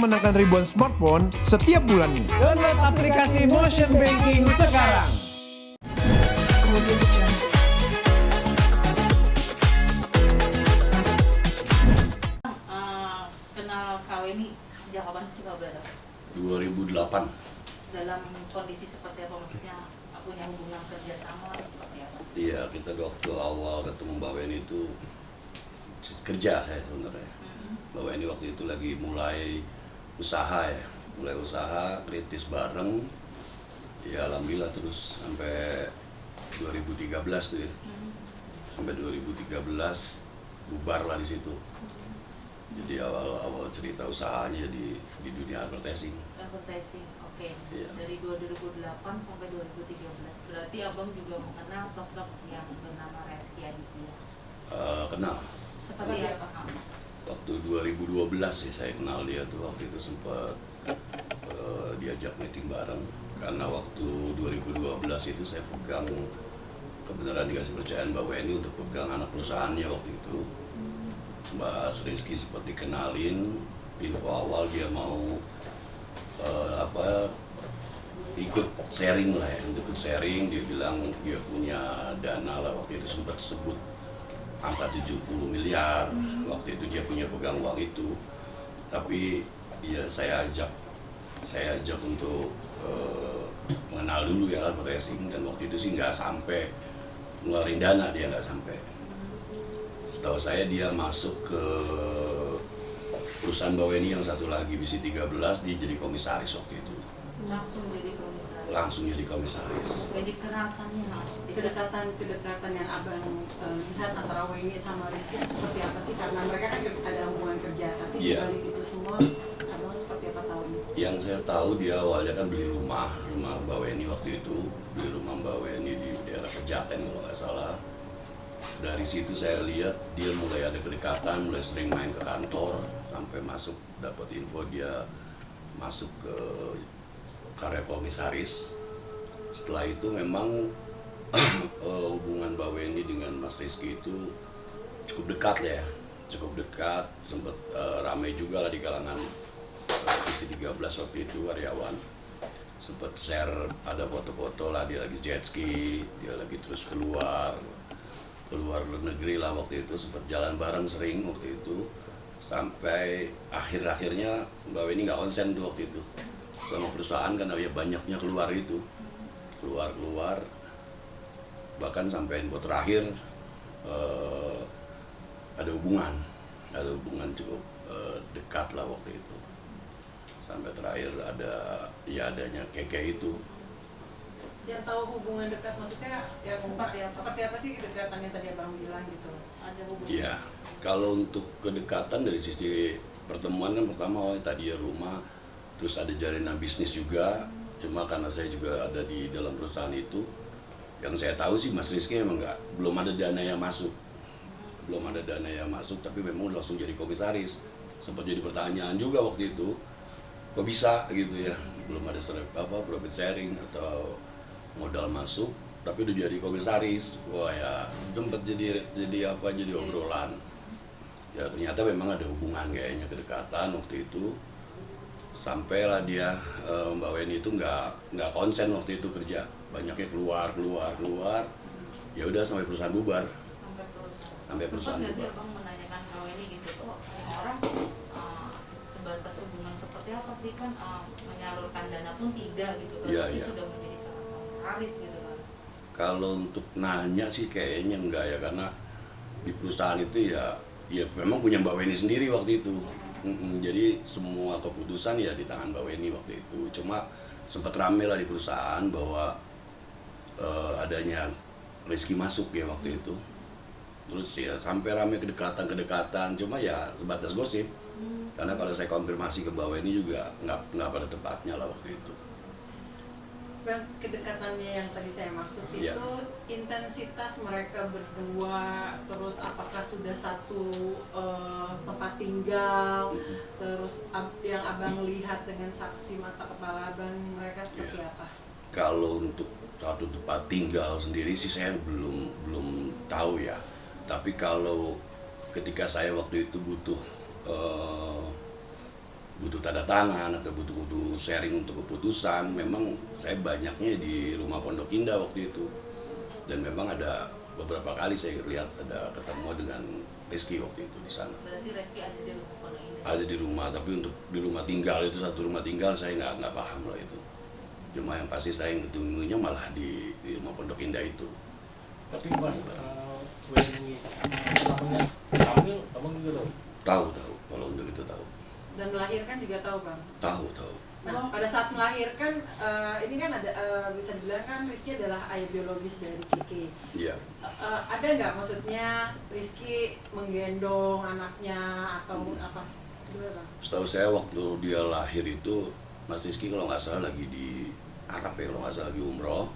memenangkan ribuan smartphone setiap bulannya. Download aplikasi Motion Banking sekarang. Kenal kau ini sejak kapan sih kau berada? 2008. Dalam kondisi seperti apa, maksudnya punya hubungan kerjasama atau seperti apa? Iya, kita waktu awal ketemu Mbak Weni itu kerja saya sebenarnya. Mbak Weni waktu itu lagi mulai usaha ya, kritis bareng. Ya alhamdulillah terus sampai 2013 tuh ya. Sampai 2013 bubar lah di situ. Jadi awal cerita usahanya di dunia advertising. Advertising, oke. Iya. Dari 2008 sampai 2013. Berarti abang juga mengenal sosok yang bernama Reski Aditya. Kenal. Seperti apa kamu? Waktu 2012 sih saya kenal dia tuh, waktu itu sempat diajak meeting bareng. Karena waktu 2012 itu saya pegang, kebenaran dikasih percayaan Mbak Weni untuk pegang anak perusahaannya waktu itu. Mbak Rizky seperti kenalin, info awal dia mau ikut sharing lah ya, ikut sharing. Dia bilang dia punya dana lah, waktu itu sempat sebut angka 70 miliar. Waktu itu dia punya pegang uang itu. Tapi ya saya ajak untuk mengenal dulu ya advertising, dan waktu itu sih nggak sampai ngeluarin dana, dia nggak sampai. Setahu saya dia masuk ke perusahaan Mbak Weni yang satu lagi, BC13, dia jadi komisaris waktu itu. Langsung jadi komisaris? Langsung jadi komisaris. Jadi keratannya, kedekatan yang abang lihat antara Weni sama Rizky itu seperti apa sih? Karena mereka kan ada hubungan kerja, tapi Iya. dibalik itu semua abang seperti apa tahu ini? Yang saya tahu dia awalnya kan beli rumah Mbak Weni waktu itu, beli rumah Mbak Weni di daerah Pejaten kalau nggak salah. Dari situ saya lihat dia mulai ada kedekatan, mulai sering main ke kantor, sampai masuk, dapat info dia masuk ke karya komisaris. Setelah itu memang hubungan Mbak Weni dengan Mas Rizky itu cukup dekat ya, cukup dekat. Sempat ramai juga lah di kalangan BC13 waktu itu, karyawan. Sempat share, ada foto-foto lah dia lagi jet ski, dia lagi terus keluar negeri lah waktu itu, sempat jalan bareng sering waktu itu. Sampai akhirnya Mbak Weni nggak konsen tuh waktu itu sama perusahaan, karena ya banyaknya keluar, bahkan sampai info terakhir ada hubungan cukup dekat lah waktu itu. Sampai terakhir adanya keke itu. Yang tahu hubungan dekat maksudnya ya Seperti apa sih kedekatan yang tadi abang bilang gitu? ada hubungan? Iya, kalau untuk kedekatan dari sisi pertemuan kan pertama tadi ya rumah, terus ada jalinan bisnis juga. Cuma karena saya juga ada di dalam perusahaan itu, yang saya tahu sih Mas Rizky emang belum ada dana yang masuk, tapi memang langsung jadi komisaris. Sempat jadi pertanyaan juga waktu itu, kok bisa gitu ya, belum ada profit sharing atau modal masuk, tapi udah jadi komisaris. Wah ya, sempat jadi obrolan. Ya ternyata memang ada hubungan kayaknya, kedekatan waktu itu. Sampailah dia Mbak Weni itu nggak konsen waktu itu kerja, banyaknya keluar. Ya udah sampai perusahaan bubar. Sampai perusahaan Sempat nggak sih bubar. abang menanyakan kau ini gitu, orang sebatas hubungan seperti apa sih, kan menyalurkan dana pun tidak gitu kan, Iya, tapi iya. sudah menjadi seorang komisaris gitu kan. Kalau untuk nanya sih kayaknya enggak ya, karena di perusahaan itu ya memang punya Mbak Weni sendiri waktu itu. Jadi semua keputusan ya di tangan Mbak Weni waktu itu. Cuma sempat rame lah di perusahaan bahwa adanya Rizky masuk ya waktu itu. Terus ya sampai rame kedekatan. Cuma ya sebatas gosip. Karena kalau saya konfirmasi ke Mbak Weni juga nggak pada tempatnya lah waktu itu. Bang, kedekatannya yang tadi saya maksud Iya. itu intensitas mereka berdua, terus apakah sudah satu tempat tinggal, terus yang abang lihat dengan saksi mata kepala abang, mereka seperti Iya. apa? Kalau untuk satu tempat tinggal sendiri sih saya belum tahu ya. Tapi kalau ketika saya waktu itu butuh butuh tanda tangan atau butuh sharing untuk keputusan, memang saya banyaknya di rumah Pondok Indah waktu itu. Dan memang ada beberapa kali saya lihat ada ketemu dengan Rizky waktu itu di sana. Berarti Rizky ada di rumah Pondok Indah? Ada di rumah, tapi untuk di rumah tinggal itu, satu rumah tinggal saya nggak paham loh itu. Cuma yang pasti saya ketemunya malah di rumah Pondok Indah itu. Tapi Mas, Weni namanya hamil, abang juga tahu? Tahu, kalau untuk itu tahu. Dan melahirkan juga tahu Bang. Tahu. Nah, pada saat melahirkan, ini kan ada bisa dibilang kan Rizky adalah ayah biologis dari Kiki. Iya. Ada nggak maksudnya Rizky menggendong anaknya atau apa? Gimana Bang? Setahu saya waktu dia lahir itu, Mas Rizky kalau nggak salah lagi di Arab ya, kalau nggak salah lagi umroh.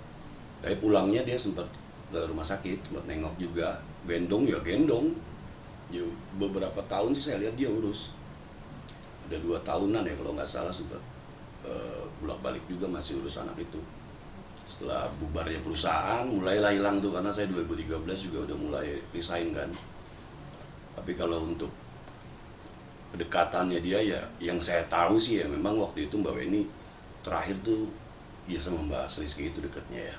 Tapi pulangnya dia sempat ke rumah sakit, sempat nengok juga. Gendong ya gendong. Ya, beberapa tahun sih saya lihat dia urus. Udah 2 tahunan ya kalau nggak salah sempat bolak-balik juga masih urus anak itu. Setelah bubarnya perusahaan, mulailah hilang tuh, karena saya 2013 juga udah mulai resign kan. Tapi kalau untuk kedekatannya dia ya, yang saya tahu sih ya memang waktu itu Mbak Weni terakhir tuh ya sama Mbak Rizky itu dekatnya ya.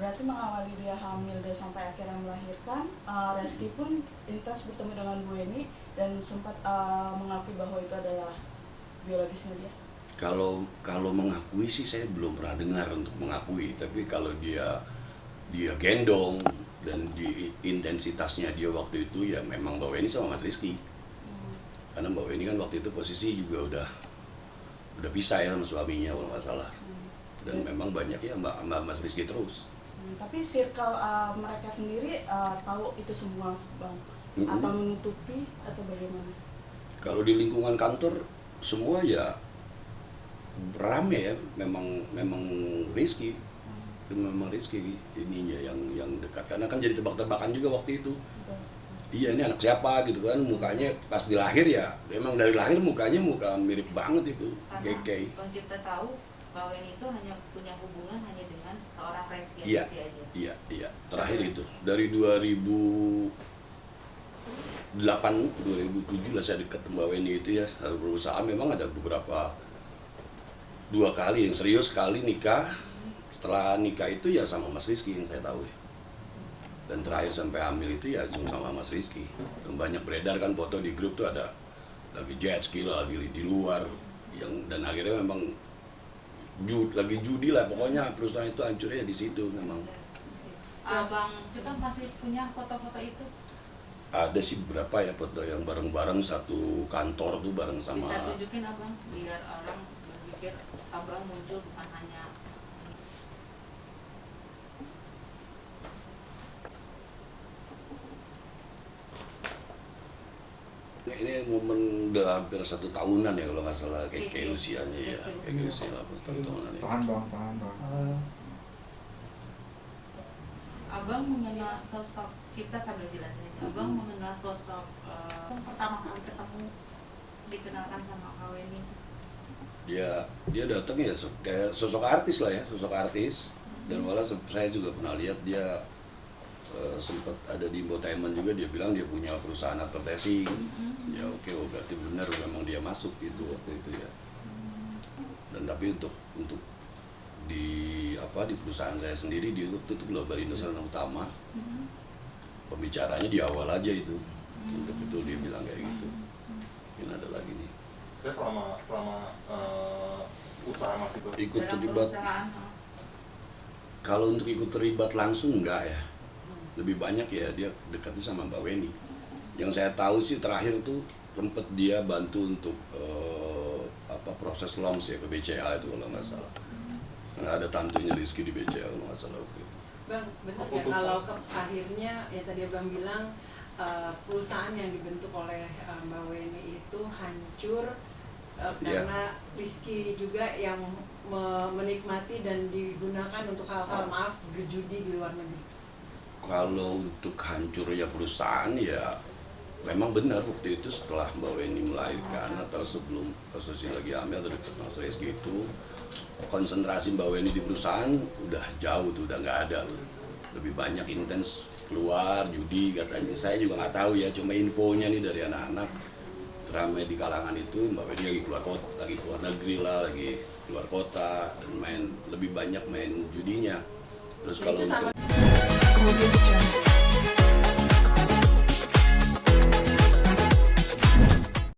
Berarti mengawali dia hamil dan sampai akhirnya melahirkan, Rizky pun intens bertemu dengan Bu Weni dan sempat mengakui bahwa itu adalah biologisnya dia. Kalau mengakui sih saya belum pernah dengar untuk mengakui, tapi kalau dia gendong dan di intensitasnya dia waktu itu ya memang Mbak Weni sama Mas Rizky. Karena Mbak Weni kan waktu itu posisi juga udah pisah ya sama suaminya kalau nggak salah. Dan memang banyak ya Mbak Mas Rizky terus. Tapi circle mereka sendiri tahu itu semua Bang? Atau menutupi atau bagaimana? Kalau di lingkungan kantor semua ya rame ya, memang Rizky. Memang Rizky ininya yang dekat, karena kan jadi tebak-tebakan juga waktu itu. Iya, ini anak siapa gitu kan, mukanya pas di lahir ya memang dari lahir mukanya muka mirip banget itu. Karena Bang Cipta tahu bahwa ini itu hanya punya hubungan hanya dengan seorang Rizky Iya, aja. iya, terakhir itu dari 2007 lah saya dekat Mbak Weni itu ya, satu perusahaan. Memang ada beberapa 2 kali yang serius, sekali nikah. Setelah nikah itu ya sama Mas Rizky yang saya tahu ya. Dan terakhir sampai hamil itu ya sama Mas Rizky. Dan banyak beredar kan foto di grup tuh ada lagi jet ski lagi di luar, dan akhirnya memang lagi judi lah, pokoknya perusahaan itu hancurnya di situ memang. Bang Cipta masih punya foto-foto itu? Ada sih berapa ya foto yang bareng-bareng satu kantor tuh bareng sama. Bisa tunjukin Abang biar orang berpikir Abang muncul bukan hanya Ini momen udah hampir 1 tahunan ya kalau nggak salah, kayak usianya ya, kayak usia 1 tahunan ya. Tahan bang. Abang mengenal sosok kita sambil jelasin aja. Abang mengenal sosok pertama kali ketemu, dikenalkan sama Kak Weni. Dia datang ya kayak sosok artis lah ya, sosok artis. Dan malah saya juga pernah lihat dia sempat ada di infotainment juga, dia bilang dia punya perusahaan advertising. Ya oke, berarti benar memang dia masuk itu waktu itu ya. Dan tapi untuk di perusahaan saya sendiri di itu Global Industri Utama, pembicaranya di awal aja itu. Untuk itu dia bilang kayak gitu. Mungkin ada lagi nih. Dia selama usaha masih Ikut Dalam terlibat. perusahaan, Kalau untuk ikut terlibat langsung enggak ya. Lebih banyak ya dia dekatnya sama Mbak Weni. Yang saya tahu sih terakhir tuh sempet dia bantu untuk proses launch ya ke BCA itu kalau nggak salah. Karena ada tantunya Rizky di BCA kalau nggak salah waktu itu. Bang, benar ya kalau akhirnya ya tadi Abang bilang perusahaan yang dibentuk oleh Mbak Weni itu hancur karena Rizky juga yang menikmati dan digunakan untuk hal-hal berjudi di luar negeri. Kalau untuk hancurnya perusahaan ya memang benar waktu itu setelah Mbak Weni melahirkan atau sebelum posisi lagi hamil atau dekat Mas Rizky itu, konsentrasi Mbak Weni di perusahaan udah jauh tuh, udah nggak ada loh. Lebih banyak intens keluar judi katanya. Saya juga nggak tahu ya, cuma infonya nih dari anak-anak ramai di kalangan itu Mbak Weni lagi keluar negeri lah, lagi keluar kota, dan lebih banyak main judinya. Terus kalau untuk Kemudian